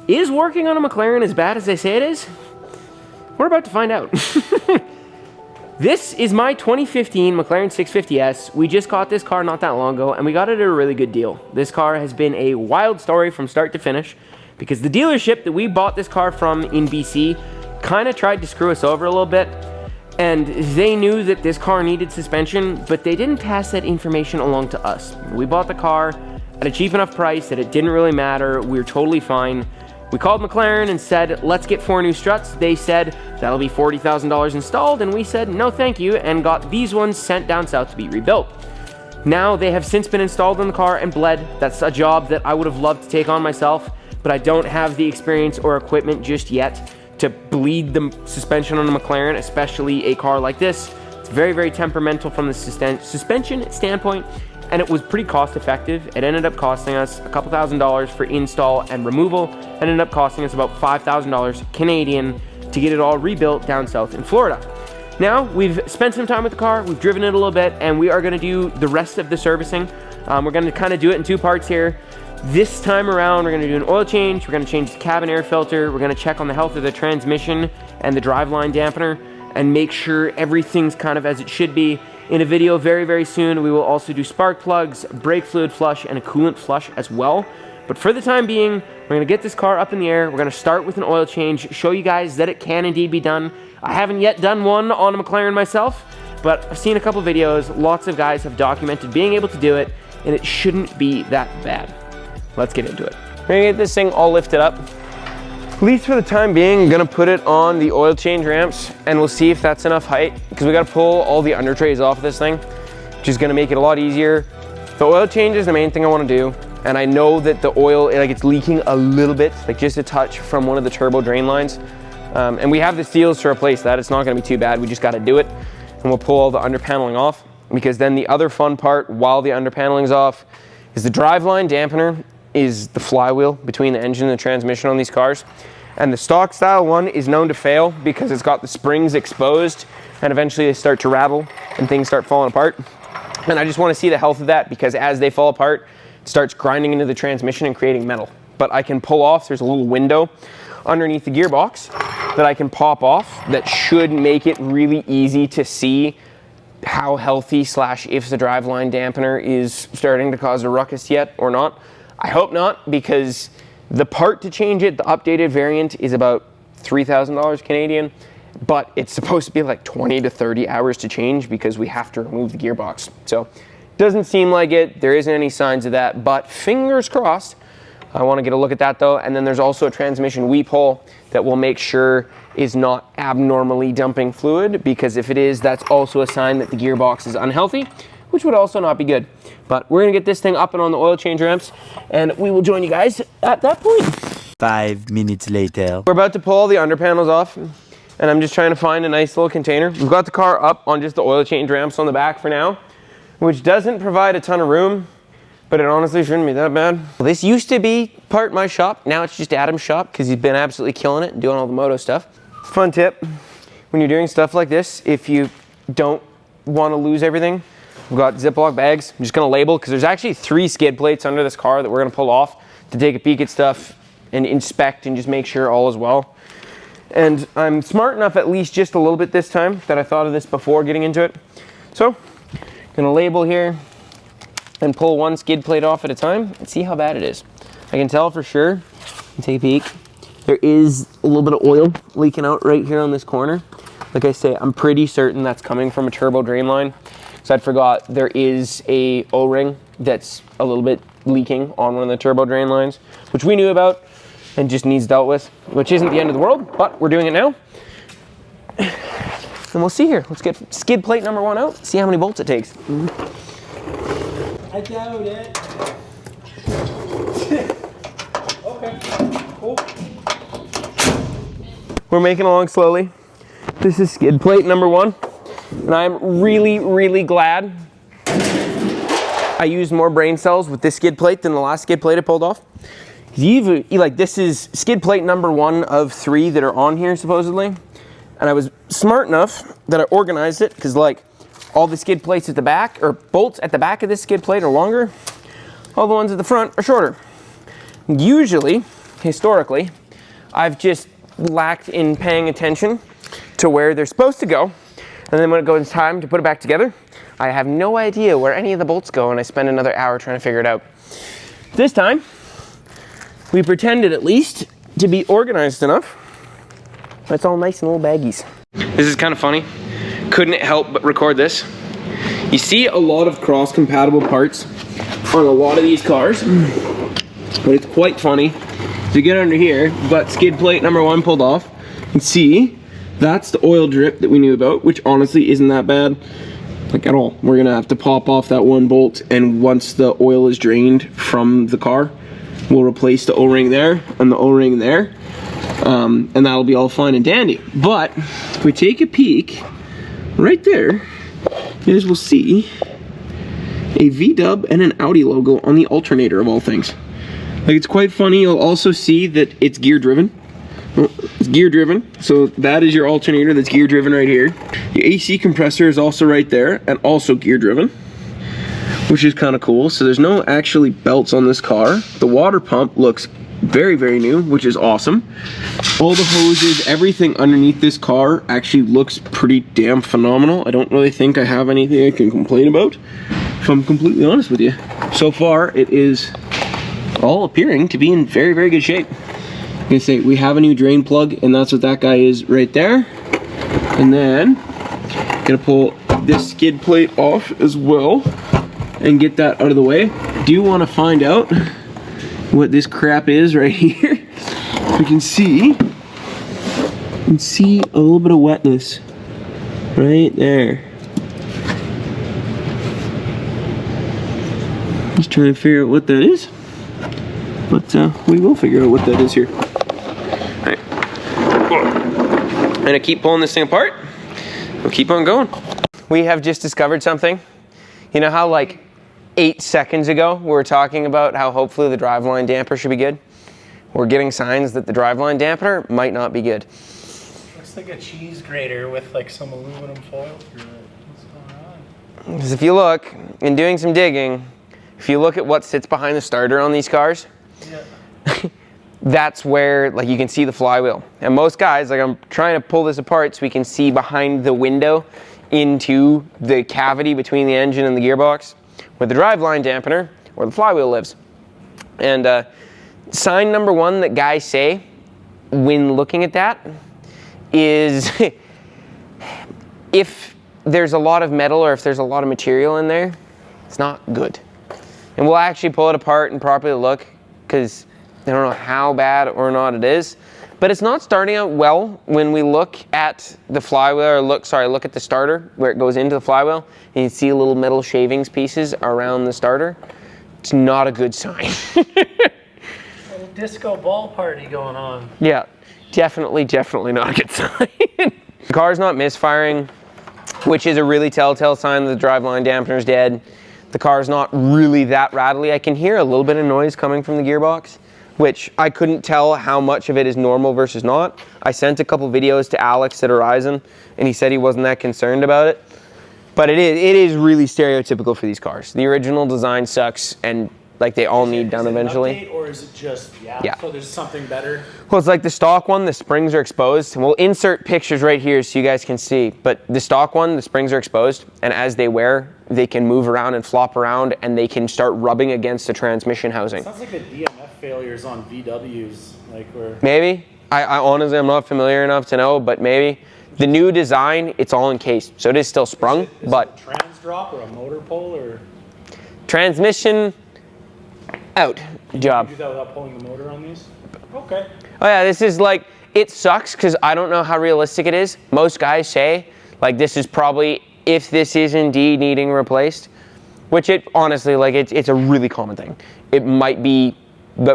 Is working on a McLaren as bad as they say it is? We're about to find out. This is my 2015 McLaren 650S. We just got this car not that long ago, and we got it at a really good deal. This car has been a wild story from start to finish, because the dealership that we bought this car from in BC kind of tried to screw us over a little bit, and they knew that this car needed suspension, but they didn't pass that information along to us. We bought the car at a cheap enough price that it didn't really matter. We were totally fine. We called McLaren and said, let's get 4 new struts. They said, that'll be $40,000 installed, and we said, no thank you, and got these ones sent down south to be rebuilt. Now they have since been installed in the car and bled. That's a job that I would have loved to take on myself, but I don't have the experience or equipment just yet to bleed the suspension on a McLaren, especially a car like this. It's very, very temperamental from the suspension standpoint, and it was pretty cost effective. It ended up costing us a couple $1,000s for install and removal, and ended up costing us about $5,000 Canadian to get it all rebuilt down south in Florida. Now, we've spent some time with the car, we've driven it a little bit, and we are gonna do the rest of the servicing. We're gonna kind of do it in 2 parts here. This time around, we're gonna do an oil change, we're gonna change the cabin air filter, we're gonna check on the health of the transmission and the driveline dampener, and make sure everything's kind of as it should be. In a video very, very soon, we will also do spark plugs, brake fluid flush, and a coolant flush as well. But for the time being, we're gonna get this car up in the air. We're gonna start with an oil change, show you guys that it can indeed be done. I haven't yet done one on a McLaren myself, but I've seen a couple videos. Lots of guys have documented being able to do it, and it shouldn't be that bad. Let's get into it. We're gonna get this thing all lifted up. At least for the time being, I'm gonna put it on the oil change ramps, and we'll see if that's enough height, because we gotta pull all the under trays off of this thing, which is gonna make it a lot easier. The oil change is the main thing I wanna do, and I know that the oil, like, it's leaking a little bit, like just a touch from one of the turbo drain lines. And we have the seals to replace that. It's not gonna be too bad, we just gotta do it. And we'll pull all the under paneling off, because then the other fun part while the under paneling's off is the driveline dampener is the flywheel between the engine and the transmission on these cars. And the stock style one is known to fail because it's got the springs exposed, and eventually they start to rattle and things start falling apart. And I just want to see the health of that, because as they fall apart, it starts grinding into the transmission and creating metal. But I can pull off, there's a little window underneath the gearbox that I can pop off that should make it really easy to see how healthy / if the driveline dampener is starting to cause a ruckus yet or not. I hope not, because the part to change it, the updated variant, is about $3,000 Canadian, but it's supposed to be like 20 to 30 hours to change because we have to remove the gearbox. So doesn't seem like it. There isn't any signs of that, but fingers crossed. I want to get a look at that though. And then there's also a transmission weep hole that we'll make sure is not abnormally dumping fluid, because if it is, that's also a sign that the gearbox is unhealthy, which would also not be good. But we're gonna get this thing up and on the oil change ramps, and we will join you guys at that point. 5 minutes later. We're about to pull all the under panels off, and I'm just trying to find a nice little container. We've got the car up on just the oil change ramps on the back for now, which doesn't provide a ton of room, but it honestly shouldn't be that bad. Well, this used to be part my shop. Now it's just Adam's shop, because he's been absolutely killing it and doing all the moto stuff. Fun tip, when you're doing stuff like this, if you don't want to lose everything, we've got Ziploc bags. I'm just gonna label, because there's actually 3 skid plates under this car that we're gonna pull off to take a peek at stuff and inspect and just make sure all is well. And I'm smart enough, at least just a little bit this time, that I thought of this before getting into it. So, gonna label here and pull 1 skid plate off at a time and see how bad it is. I can tell for sure, take a peek, there is a little bit of oil leaking out right here on this corner. Like I say, I'm pretty certain that's coming from a turbo drain line. So I forgot there is a O-ring that's a little bit leaking on one of the turbo drain lines, which we knew about and just needs dealt with, which isn't the end of the world, but we're doing it now. And we'll see here. Let's get skid plate number 1 out, see how many bolts it takes. I doubt it. Okay, cool. We're making along slowly. This is skid plate number 1. And I'm really, really glad I used more brain cells with this skid plate than the last skid plate I pulled off. Like, this is skid plate number 1 of 3 that are on here supposedly. And I was smart enough that I organized it, because like all the skid plates at the back, or bolts at the back of this skid plate, are longer. All the ones at the front are shorter. Usually historically, I've just lacked in paying attention to where they're supposed to go. And then when it goes time to put it back together, I have no idea where any of the bolts go, and I spend another hour trying to figure it out. This time, we pretended at least to be organized enough. It's all nice in little baggies. This is kind of funny. Couldn't help but record this. You see a lot of cross-compatible parts on a lot of these cars, but it's quite funny. To get under here, we've got skid plate number 1 pulled off. You can see that's the oil drip that we knew about, which honestly isn't that bad, like at all. We're gonna have to pop off that 1 bolt, and once the oil is drained from the car, we'll replace the O-ring there and the O-ring there, and that'll be all fine and dandy. But if we take a peek right there, you guys will see a V-dub and an Audi logo on the alternator of all things. Like, it's quite funny. You'll also see that it's gear driven. It's gear driven, so that is your alternator that's gear driven right here. Your AC compressor is also right there and also gear driven, which is kind of cool. So there's no actually belts on this car. The water pump looks very, very new, which is awesome. All the hoses, everything underneath this car actually looks pretty damn phenomenal. I don't really think I have anything I can complain about, if I'm completely honest with you. So far, it is all appearing to be in very, very good shape. I'm gonna say we have a new drain plug, and that's what that guy is right there. And then gonna pull this skid plate off as well and get that out of the way. Do want to find out what this crap is right here. We can see a little bit of wetness right there. Just trying to figure out what that is. But we will figure out what that is here. Alright. I'm gonna keep pulling this thing apart. We'll keep on going. We have just discovered something. You know how like 8 seconds ago we were talking about how hopefully the driveline damper should be good? We're getting signs that the driveline dampener might not be good. Looks like a cheese grater with like some aluminum foil through it. What's going on? Because if you look, in doing some digging, if you look at what sits behind the starter on these cars, Yeah. that's where like you can see the flywheel. And most guys, like I'm trying to pull this apart so we can see behind the window into the cavity between the engine and the gearbox where the driveline dampener or the flywheel lives. And sign number 1 that guys say when looking at that is if there's a lot of metal or if there's a lot of material in there, it's not good. And we'll actually pull it apart and properly look, because I don't know how bad or not it is, but it's not starting out well when we look at the flywheel, or look at the starter where it goes into the flywheel, and you see little metal shavings pieces around the starter. It's not a good sign. Little disco ball party going on. Yeah, definitely not a good sign. The car's not misfiring, which is a really telltale sign that the driveline dampener's dead. The car's not really that rattly. I can hear a little bit of noise coming from the gearbox, which I couldn't tell how much of it is normal versus not. I sent a couple videos to Alex at Horizon, and he said he wasn't that concerned about it. But it is really stereotypical for these cars. The original design sucks, and like they all need done eventually. Is it an update, or is it just Yeah. So there's something better? Well, it's like the stock one, the springs are exposed, and we'll insert pictures right here so you guys can see. But the stock one, the springs are exposed, and as they wear, they can move around and flop around, and they can start rubbing against the transmission housing. Sounds like the DMF failures on VWs, like where. Maybe. I honestly, I'm not familiar enough to know, but maybe. The new design, it's all encased, so it is still sprung, Is it but a trans drop or a motor pull, or transmission out job. you do that without pulling the motor on these? Okay. Oh yeah, this is like, it sucks because I don't know how realistic it is. Most guys say, like, this is probably, if this is indeed needing replaced, which it honestly, like, it's a really common thing. It might be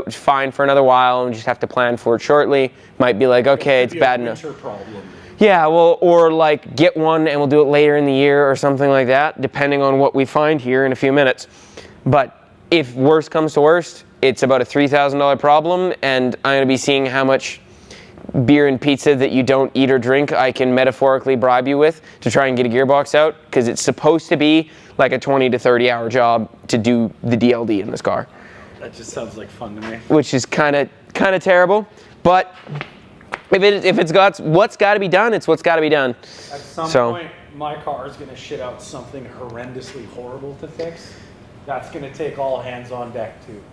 fine for another while and we just have to plan for it shortly. Might be like, okay, it's bad enough. Problem. Yeah, well, or like get one and we'll do it later in the year or something like that, depending on what we find here in a few minutes. But if worst comes to worst, it's about a $3,000 problem, and I'm gonna be seeing how much beer and pizza that you don't eat or drink I can metaphorically bribe you with to try and get a gearbox out, because it's supposed to be like a 20 to 30 hour job to do the DLD in this car. That just sounds like fun to me. Which is kind of kind of terrible, but if it's got what's got to be done, it's what's got to be done. At some point, my car is going to shit out something horrendously horrible to fix. That's going to take all hands on deck too.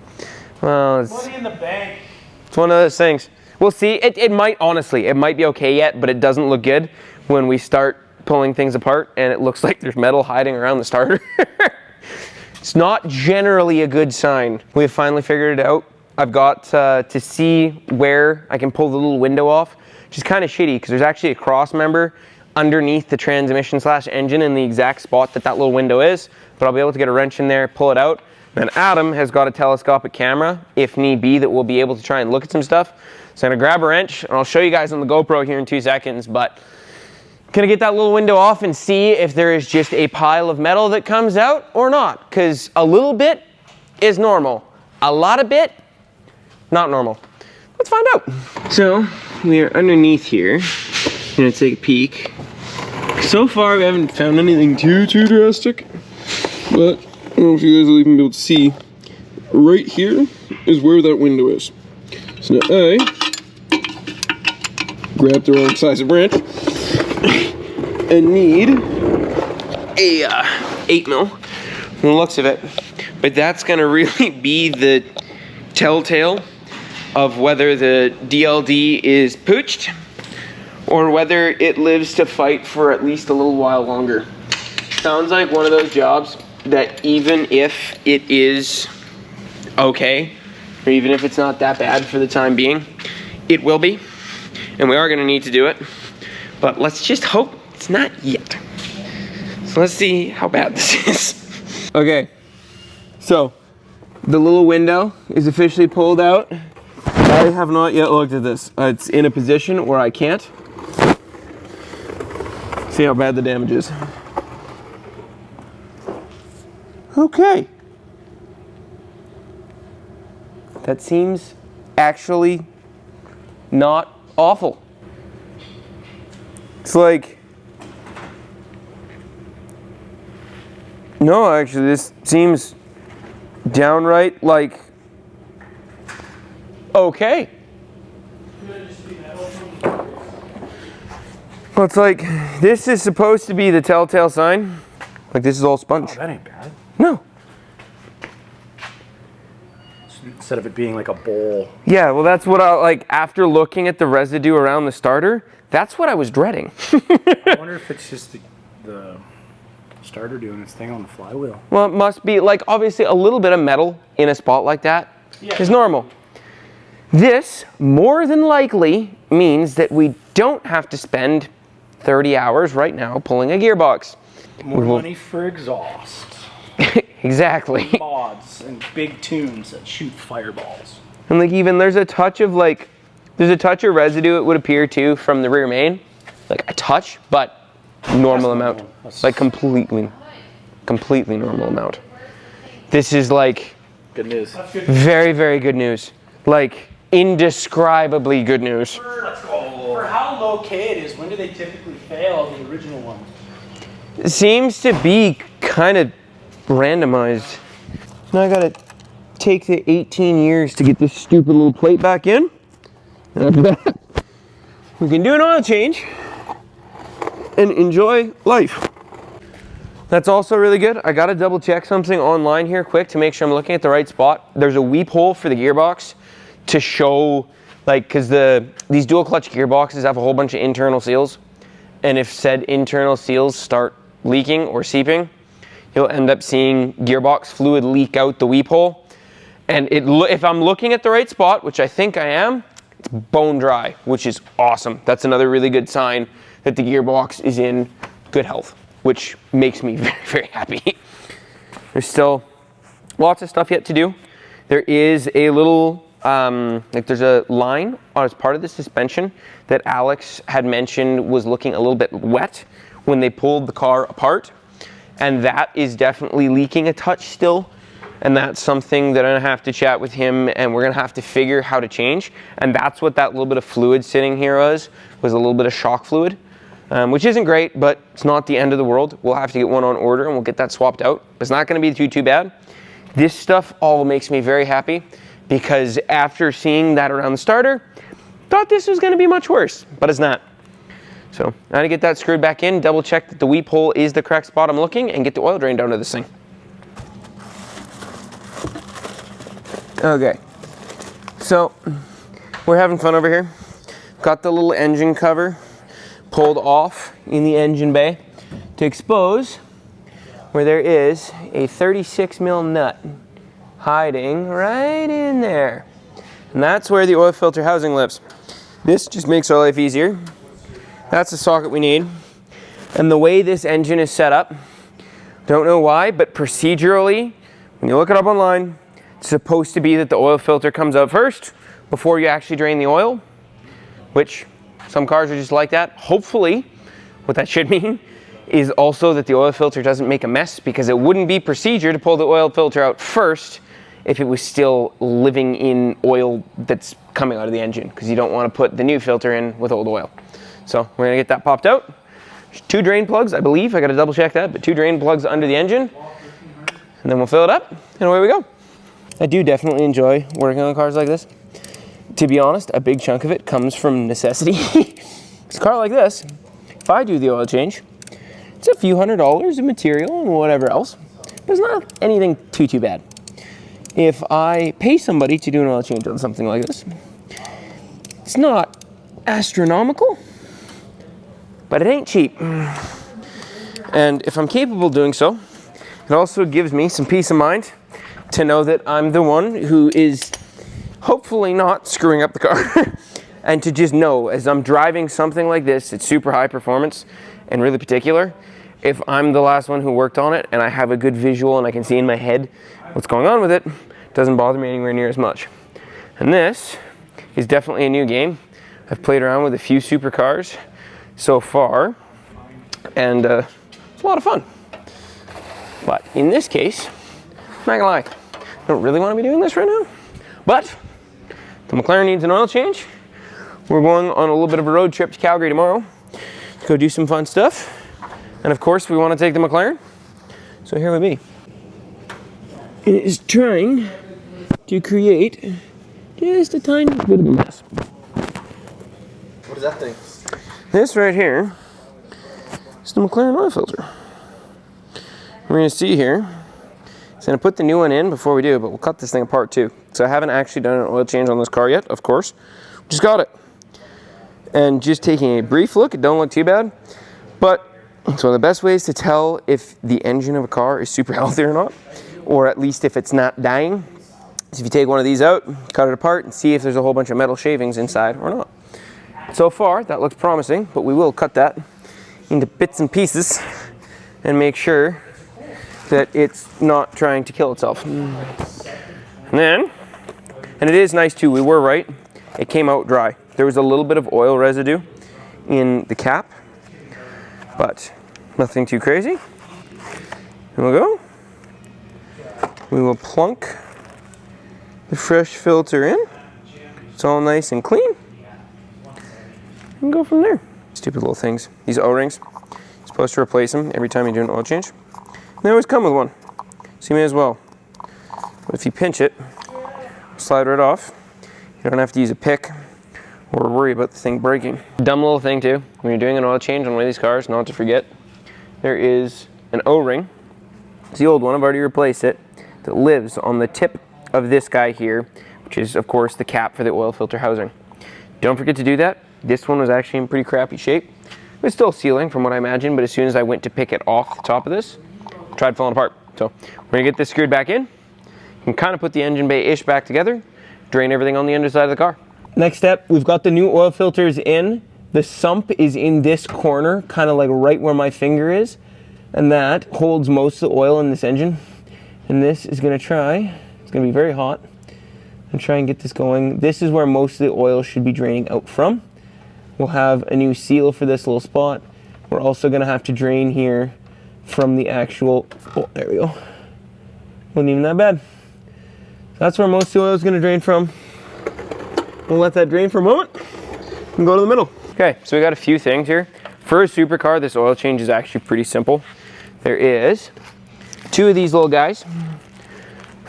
Well, it's money in the bank. It's one of those things. We'll see. It might, honestly, it might be okay yet, but it doesn't look good when we start pulling things apart and it looks like there's metal hiding around the starter. It's not generally a good sign. We have finally figured it out. I've got to see where I can pull the little window off, which is kind of shitty because there's actually a cross member underneath the transmission/engine in the exact spot that little window is, but I'll be able to get a wrench in there, pull it out. Then Adam has got a telescopic camera, if need be, that we'll be able to try and look at some stuff. So I'm gonna grab a wrench, and I'll show you guys on the GoPro here in 2 seconds, but gonna get that little window off and see if there is just a pile of metal that comes out or not, because a little bit is normal. A lot of bit, not normal. Let's find out. So, we are underneath here. I'm gonna take a peek. So far, we haven't found anything too drastic, but I don't know if you guys will even be able to see. Right here is where that window is. So now I grabbed the wrong size of wrench and need a 8 mil from the looks of it. But that's gonna really be the telltale of whether the DLD is pooched or whether it lives to fight for at least a little while longer. Sounds like one of those jobs that even if it is okay, or even if it's not that bad for the time being, it will be, and we are gonna need to do it, but let's just hope it's not yet. So let's see how bad this is. Okay, so the little window is officially pulled out. I have not yet looked at this. It's in a position where I can't see how bad the damage is. Okay. That seems actually not awful. It's like, no, actually, this seems downright like okay. Well, it's like, this is supposed to be the telltale sign. Like, this is all sponge. Oh, that ain't bad. No. Instead of it being like a bowl. Yeah, well, that's what like, after looking at the residue around the starter, that's what I was dreading. I wonder if it's just the starter doing its thing on the flywheel. Well, it must be, like, obviously a little bit of metal in a spot like that is normal. This, more than likely, means that we don't have to spend 30 hours right now pulling a gearbox. More money for exhaust. Exactly. Mods and big tunes that shoot fireballs. And like, even there's a touch of residue, it would appear too, from the rear main. Like a touch, but normal amount. Like completely normal amount. This is like good news. Very, very good news. Like indescribably good news. For how low K it is, when do they typically fail the original ones? It seems to be kind of randomized. Now I gotta take the 18 years to get this stupid little plate back in. And after that, we can do an oil change and enjoy life. That's also really good. I gotta double check something online here quick to make sure I'm looking at the right spot. There's a weep hole for the gearbox to show, like, because these dual clutch gearboxes have a whole bunch of internal seals, and if said internal seals start leaking or seeping, you'll end up seeing gearbox fluid leak out the weep hole. And if I'm looking at the right spot, which I think I am, it's bone dry, which is awesome. That's another really good sign that the gearbox is in good health, which makes me very, very happy. There's still lots of stuff yet to do. There is a little, there's a line as part of the suspension that Alex had mentioned was looking a little bit wet when they pulled the car apart. And that is definitely leaking a touch still. And that's something that I'm gonna have to chat with him, and we're gonna have to figure how to change. And that's what that little bit of fluid sitting here was a little bit of shock fluid, which isn't great, but it's not the end of the world. We'll have to get one on order and we'll get that swapped out. It's not gonna be too bad. This stuff all makes me very happy. because after seeing that around the starter, thought this was going to be much worse, but it's not. So I'm going to get that screwed back in, double check that the weep hole is the correct spot I'm looking, and get the oil drain down to this thing. Okay, so we're having fun over here. Got the little engine cover pulled off in the engine bay to expose where there is a 36 mil nut hiding right in there. And that's where the oil filter housing lives. This just makes our life easier. That's the socket we need. And the way this engine is set up, don't know why, but procedurally, when you look it up online, it's supposed to be that the oil filter comes out first before you actually drain the oil, which some cars are just like that. Hopefully, what that should mean is also that the oil filter doesn't make a mess, because it wouldn't be procedure to pull the oil filter out first if it was still living in oil that's coming out of the engine, because you don't want to put the new filter in with old oil. So we're going to get that popped out. There's 2 drain plugs, I believe. I got to double check that, but 2 drain plugs under the engine. And then we'll fill it up, and away we go. I do definitely enjoy working on cars like this. To be honest, a big chunk of it comes from necessity. It's a car like this, if I do the oil change, it's a few $100s of material and whatever else, but it's not anything too bad. If I pay somebody to do an oil change on something like this, it's not astronomical, but it ain't cheap. And if I'm capable of doing so, it also gives me some peace of mind to know that I'm the one who is hopefully not screwing up the car. And to just know, as I'm driving something like this, it's super high performance and really particular, if I'm the last one who worked on it and I have a good visual and I can see in my head what's going on with it, it doesn't bother me anywhere near as much. And this is definitely a new game. I've played around with a few supercars so far, and it's a lot of fun. But in this case, I'm not gonna lie, I don't really want to be doing this right now, but the McLaren needs an oil change. We're going on a little bit of a road trip to Calgary tomorrow to go do some fun stuff. And of course, we want to take the McLaren. So here we be. It is trying to create just a tiny bit of a mess. What is that thing? This right here is the McLaren oil filter. We're going to see here. It's going to put the new one in before we do, but we'll cut this thing apart too. So I haven't actually done an oil change on this car yet, of course. Just got it. And just taking a brief look, it don't look too bad. But it's one of the best ways to tell if the engine of a car is super healthy or not, or at least if it's not dying, is if you take one of these out, cut it apart, and see if there's a whole bunch of metal shavings inside or not. So far, that looks promising, but we will cut that into bits and pieces and make sure that it's not trying to kill itself. And then, and it is nice too, we were right, it came out dry. There was a little bit of oil residue in the cap, but nothing too crazy. And we'll go. We will plunk the fresh filter in. It's all nice and clean. And go from there. Stupid little things. These O-rings, you're supposed to replace them every time you do an oil change. And they always come with one, so you may as well. But if you pinch it, slide right off. You don't have to use a pick or worry about the thing breaking. Dumb little thing too, when you're doing an oil change on one of these cars, not to forget, there is an O-ring. It's the old one, I've already replaced it, that lives on the tip of this guy here, which is of course the cap for the oil filter housing. Don't forget to do that. This one was actually in pretty crappy shape. It was still sealing from what I imagined, but as soon as I went to pick it off the top of this, it tried falling apart. So we're gonna get this screwed back in. You can kind of put the engine bay-ish back together, drain everything on the underside of the car. Next step, we've got the new oil filters in. The sump is in this corner, kind of like right where my finger is, and that holds most of the oil in this engine. And this is gonna try, it's gonna be very hot, and try and get this going. This is where most of the oil should be draining out from. We'll have a new seal for this little spot. We're also gonna have to drain here from the actual, oh, there we go. Wasn't even that bad. That's where most of the oil is gonna drain from. We'll let that drain for a moment and go to the middle. Okay, so we got a few things here. For a supercar, this oil change is actually pretty simple. There is 2 of these little guys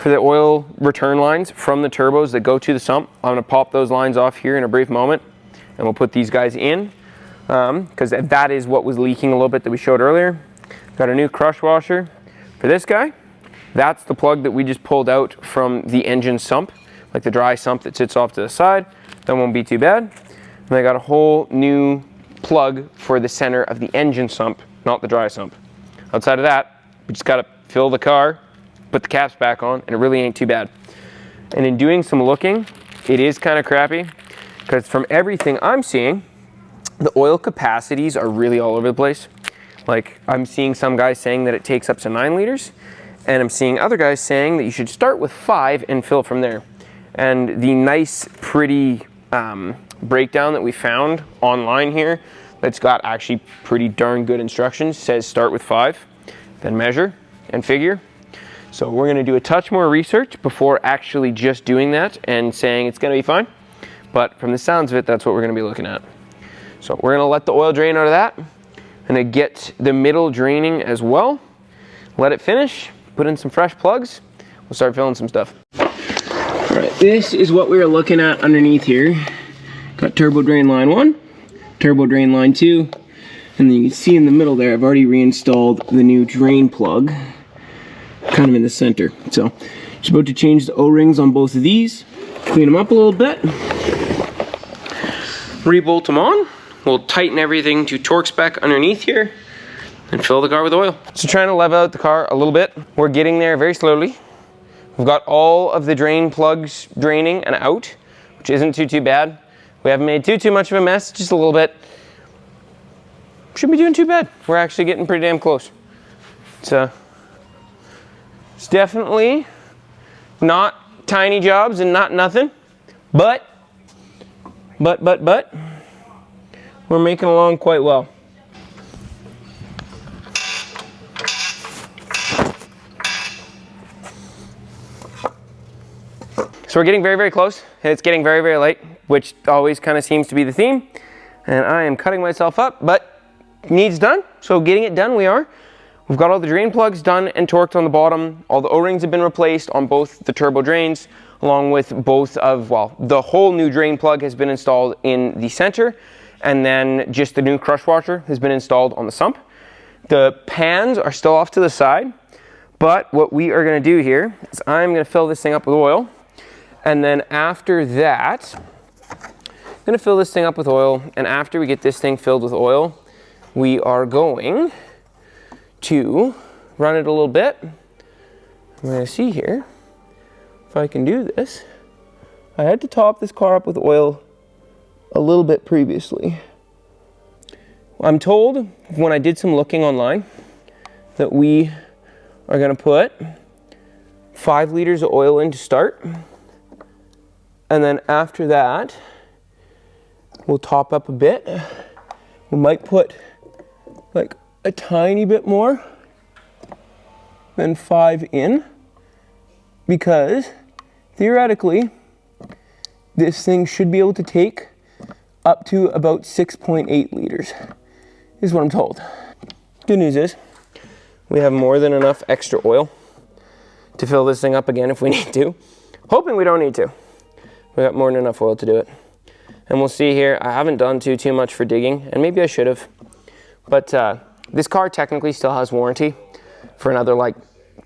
for the oil return lines from the turbos that go to the sump. I'm gonna pop those lines off here in a brief moment, and we'll put these guys in, because that is what was leaking a little bit that we showed earlier. Got a new crush washer for this guy. That's the plug that we just pulled out from the engine sump, like the dry sump that sits off to the side. That won't be too bad. And I got a whole new plug for the center of the engine sump, not the dry sump. Outside of that, we just gotta fill the car, put the caps back on, and it really ain't too bad. And in doing some looking, it is kind of crappy, because from everything I'm seeing, the oil capacities are really all over the place. Like, I'm seeing some guys saying that it takes up to 9 liters, and I'm seeing other guys saying that you should start with 5 and fill from there. And the nice, pretty breakdown that we found online here, that's got actually pretty darn good instructions, says start with 5, then measure and figure. So we're gonna do a touch more research before actually just doing that and saying it's gonna be fine. But from the sounds of it, that's what we're gonna be looking at. So we're gonna let the oil drain out of that, and then get the middle draining as well. Let it finish, put in some fresh plugs. We'll start filling some stuff. All right, this is what we are looking at underneath here. Got turbo drain line 1, turbo drain line 2, and then you can see in the middle there, I've already reinstalled the new drain plug, kind of in the center. So, just about to change the O-rings on both of these, clean them up a little bit, re-bolt them on. We'll tighten everything to torque spec underneath here, and fill the car with oil. So trying to level out the car a little bit. We're getting there very slowly. We've got all of the drain plugs draining and out, which isn't too bad. We haven't made too much of a mess, just a little bit. Shouldn't be doing too bad. We're actually getting pretty damn close. So, it's definitely not tiny jobs and not nothing, but, we're making along quite well. So we're getting very close, and it's getting very late, which always kind of seems to be the theme. And I am cutting myself up, but needs done. So getting it done, we are. We've got all the drain plugs done and torqued on the bottom. All the O-rings have been replaced on both the turbo drains, along with both of, well, the whole new drain plug has been installed in the center, and then just the new crush washer has been installed on the sump. The pans are still off to the side, but what we are gonna do here is I'm gonna fill this thing up with oil. And then after that, I'm gonna fill this thing up with oil, and after we get this thing filled with oil, we are going to run it a little bit. I'm gonna see here if I can do this. I had to top this car up with oil a little bit previously. I'm told when I did some looking online that we are gonna put 5 liters of oil in to start. And then after that, we'll top up a bit. We might put like a tiny bit more than 5 in, because theoretically, this thing should be able to take up to about 6.8 liters, is what I'm told. Good news is, we have more than enough extra oil to fill this thing up again if we need to. Hoping we don't need to. We got more than enough oil to do it. And we'll see here, I haven't done too much for digging, and maybe I should have. But this car technically still has warranty for another like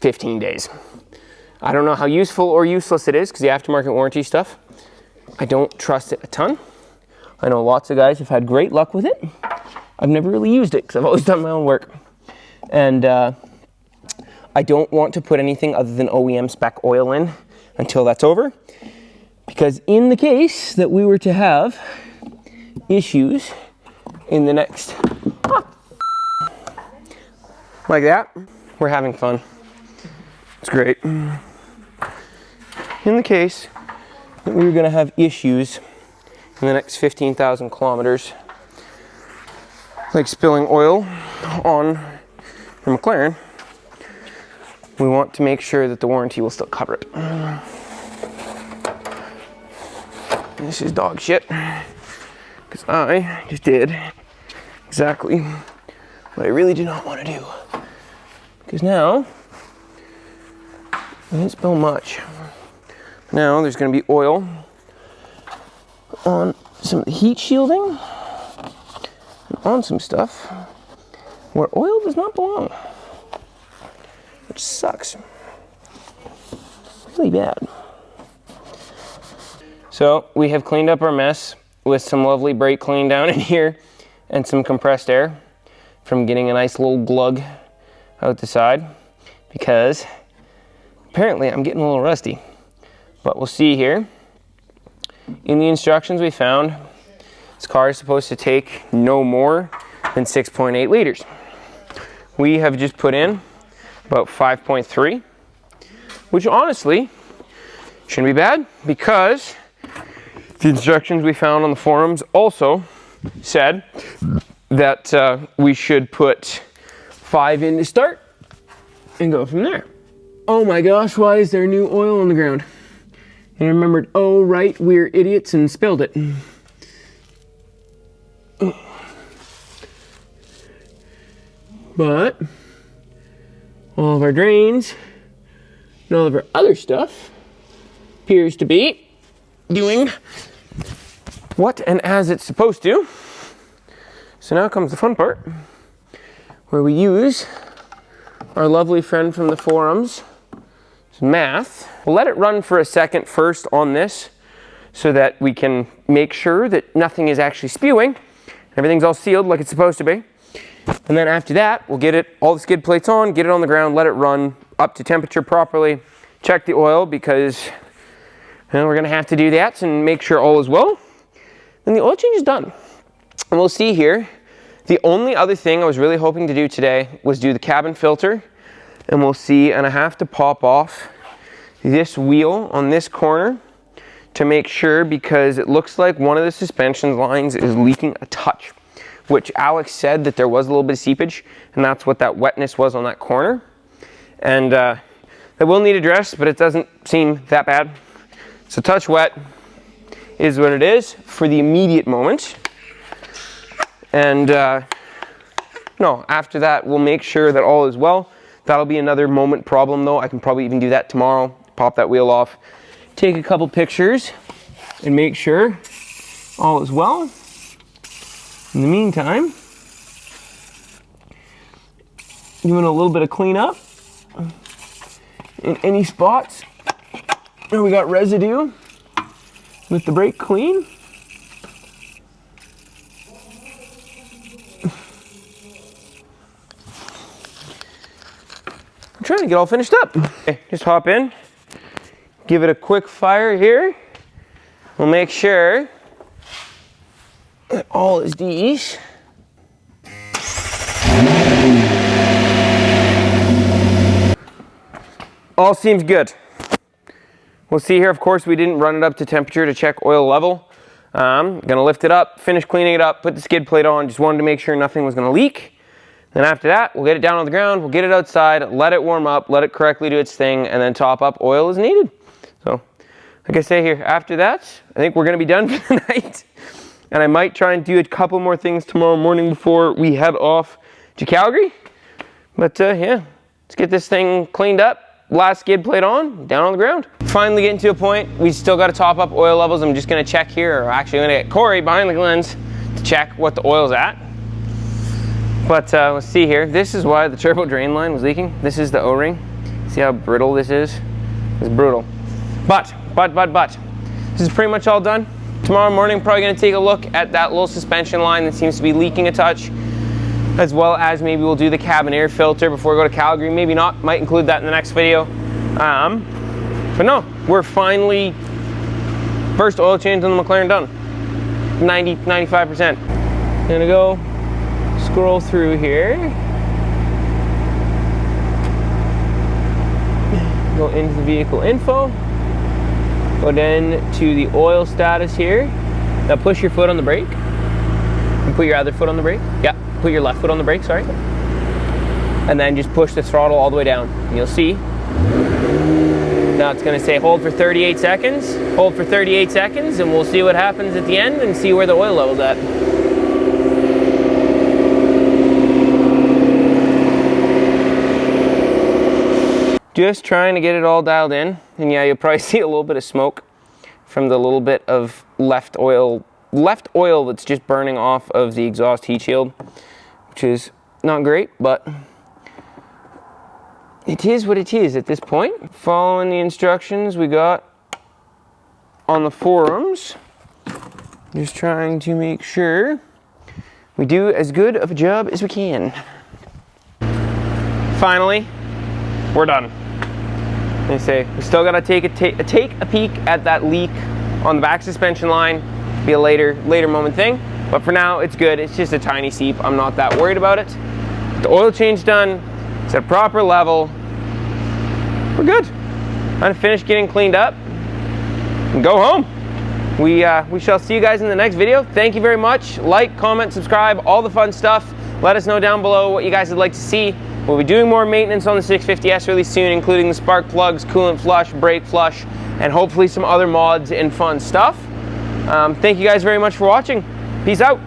15 days. I don't know how useful or useless it is, because the aftermarket warranty stuff, I don't trust it a ton. I know lots of guys have had great luck with it. I've never really used it, because I've always done my own work. And I don't want to put anything other than OEM spec oil in until that's over. Because in the case that we were to have issues in the next, like that, we're having fun. It's great. In the case that we were gonna have issues in the next 15,000 kilometers, like spilling oil on your McLaren, we want to make sure that the warranty will still cover it. This is dog shit, because I just did exactly what I really do not want to do. Because now, Didn't spill much. Now there's going to be oil on some of the heat shielding and on some stuff where oil does not belong, which sucks. Really bad. So we have cleaned up our mess with some lovely brake clean down in here and some compressed air from getting a nice little glug out the side, because apparently I'm getting a little rusty. But we'll see here. In the instructions we found, this car is supposed to take no more than 6.8 liters. We have just put in about 5.3, which honestly shouldn't be bad, because the instructions we found on the forums also said that we should put 5 in to start and go from there. Oh my gosh, why is there new oil on the ground? And I remembered, oh right, we're idiots and spilled it. But all of our drains and all of our other stuff appears to be doing what and as it's supposed to. So now comes the fun part, where we use our lovely friend from the forums, math. We'll let it run for a second first on this, so that we can make sure that nothing is actually spewing. Everything's all sealed like it's supposed to be. And then after that, we'll get it, all the skid plates on, get it on the ground, let it run up to temperature properly, check the oil, because we're gonna have to do that and make sure all is well. Then the oil change is done. And we'll see here, the only other thing I was really hoping to do today was do the cabin filter. And we'll see, and I have to pop off this wheel on this corner to make sure, because it looks like one of the suspension lines is leaking a touch, which Alex said that there was a little bit of seepage, and that's what that wetness was on that corner. And that will need addressed, but it doesn't seem that bad. So touch wet is what it is for the immediate moment. And no, after that, we'll make sure that all is well. That'll be another moment problem though. I can probably even do that tomorrow. Pop that wheel off, take a couple pictures, and make sure all is well. In the meantime, doing a little bit of cleanup in any spots where we got residue with the brake clean. I'm trying to get all finished up. Okay, just hop in, give it a quick fire here. We'll make sure that all is de-ease. All seems good. We'll see here, of course, we didn't run it up to temperature to check oil level. Gonna lift it up, finish cleaning it up, put the skid plate on, just wanted to make sure nothing was gonna leak. Then after that, we'll get it down on the ground, we'll get it outside, let it warm up, let it correctly do its thing, and then top up oil as needed. So, like I say here, after that, I think we're gonna be done for the night. And I might try and do a couple more things tomorrow morning before we head off to Calgary. But yeah, let's get this thing cleaned up. Last skid plate on, down on the ground. Finally getting to a point, we still got to top up oil levels. I'm just going to check here, or actually I'm going to get Corey behind the lens to check what the oil's at. But let's see here. This is why the turbo drain line was leaking. This is the O-ring. See how brittle this is? It's brutal. But, this is pretty much all done. Tomorrow morning, probably going to take a look at that little suspension line that seems to be leaking a touch, as well as maybe we'll do the cabin air filter before we go to Calgary. Maybe not, might include that in the next video. But no, we're finally, first oil change on the McLaren done. 95%. Gonna go scroll through here. Go into the vehicle info. Go down to the oil status here. Now push your foot on the brake. And put your other foot on the brake. Yeah, put your left foot on the brake, sorry. And then just push the throttle all the way down. And you'll see. Now it's gonna say hold for 38 seconds. Hold for 38 seconds and we'll see what happens at the end and see where the oil level's at. Just trying to get it all dialed in. And yeah, you'll probably see a little bit of smoke from the little bit of left oil that's just burning off of the exhaust heat shield, which is not great, but it is what it is at this point. Following the instructions we got on the forums, just trying to make sure we do as good of a job as we can. Finally, we're done. They say we still gotta take a peek at that leak on the back suspension line. Be a later moment thing, but for now it's good. It's just a tiny seep. I'm not that worried about it. The oil change done. It's at a proper level. We're good. I'm gonna finish getting cleaned up and go home. We shall see you guys in the next video. Thank you very much. Like, comment, subscribe, all the fun stuff. Let us know down below what you guys would like to see. We'll be doing more maintenance on the 650S really soon, including the spark plugs, coolant flush, brake flush, and hopefully some other mods and fun stuff. Thank you guys very much for watching. Peace out.